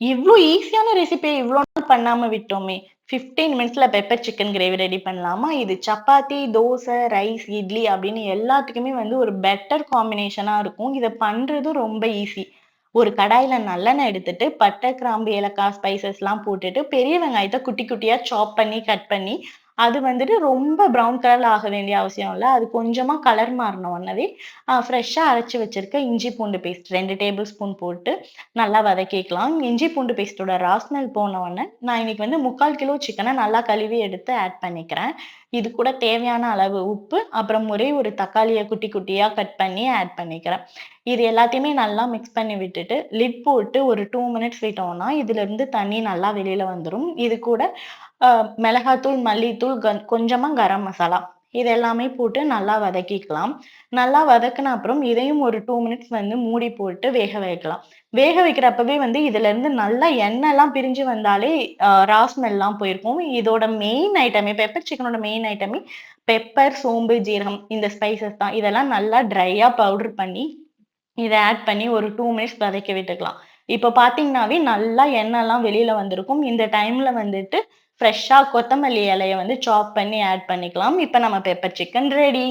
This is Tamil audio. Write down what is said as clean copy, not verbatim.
இவ்ளோ ஈஸியான ரெசிபிய இவ்ளோ நாள் பண்ணாம விட்டோமே! 15 மினிட்ஸ்ல பெப்பர் சிக்கன் கிரேவி ரெடி பண்ணலாமா? இது சப்பாத்தி, தோசை, ரைஸ், இட்லி அப்படின்னு எல்லாத்துக்குமே வந்து ஒரு பெட்டர் காம்பினேஷனா இருக்கும். இத பண்றதும் ரொம்ப ஈஸி. ஒரு கடாயில நல்லெண்ணெய் எடுத்துட்டு, பட்டை, கிராம்பு, ஏலக்காய், ஸ்பைசஸ்லாம் போட்டுட்டு, பெரிய வெங்காயத்த குட்டி குட்டியா சாப் பண்ணி, கட் பண்ணி, அது வந்துட்டு ரொம்ப ப்ரவுன் கலர்ல ஆக வேண்டிய அவசியம் இல்ல. அது கொஞ்சமா கலர் மாறுன உடனவே, ஃப்ரெஷ்ஷா அரைச்சு வச்சிருக்க இஞ்சி பூண்டு பேஸ்ட் 2 டேபிள் ஸ்பூன் போட்டு நல்லா வதக்கிக்கலாம். இஞ்சி பூண்டு பேஸ்ட்டோட ரா ஸ்மெல் போன உடனே, நான் இன்னைக்கு வந்து 3/4 கிலோ சிக்கன நல்லா கழுவி எடுத்து ஆட் பண்ணிக்கிறேன். இது கூட தேவையான அளவு உப்பு, அப்புறம் ஒரே ஒரு தக்காளிய குட்டி குட்டியா கட் பண்ணி ஆட் பண்ணிக்கிறேன். இது எல்லாத்தையுமே நல்லா மிக்ஸ் பண்ணி விட்டுட்டு, லிட் போட்டு ஒரு 2 மினிட்ஸ் விட்டோம்னா, இதுலருந்து தண்ணி நல்லா வெளில வந்துரும். இது கூட அ மிளகாத்தூள், மல்லித்தூள், கொஞ்சமா கரம் மசாலா இது எல்லாமே போட்டு நல்லா வதக்கிக்கலாம். நல்லா வதக்குன அப்புறம் இதையும் ஒரு 2 மினிட்ஸ் வந்து மூடி போட்டு வேக வைக்கலாம். வேக வைக்கிறப்பவே வந்து இதுலருந்து நல்லா எண்ணெய்லாம் பிரிஞ்சு வந்தாலே ரா ஸ்மெல்லாம் போயிருக்கும். இதோட மெயின் ஐட்டமே பெப்பர் சிக்கனோட மெயின் ஐட்டமே பெப்பர், சோம்பு, ஜீரகம் இந்த ஸ்பைசஸ் தான். இதெல்லாம் நல்லா ட்ரையா பவுடர் பண்ணி, இத ஆட் பண்ணி ஒரு 2 மினிட்ஸ் வதக்கி விட்டுக்கலாம். இப்ப பார்த்தீங்கன்னாவே நல்லா எண்ணெய்லாம் வெளில வந்திருக்கும். இந்த டைம்ல வந்துட்டு ஃப்ரெஷ்ஷா கொத்தமல்லி இலைய வந்து சாப் பண்ணி ஆட் பண்ணிக்கலாம். இப்ப நம்ம பெப்பர் சிக்கன் ரெடி.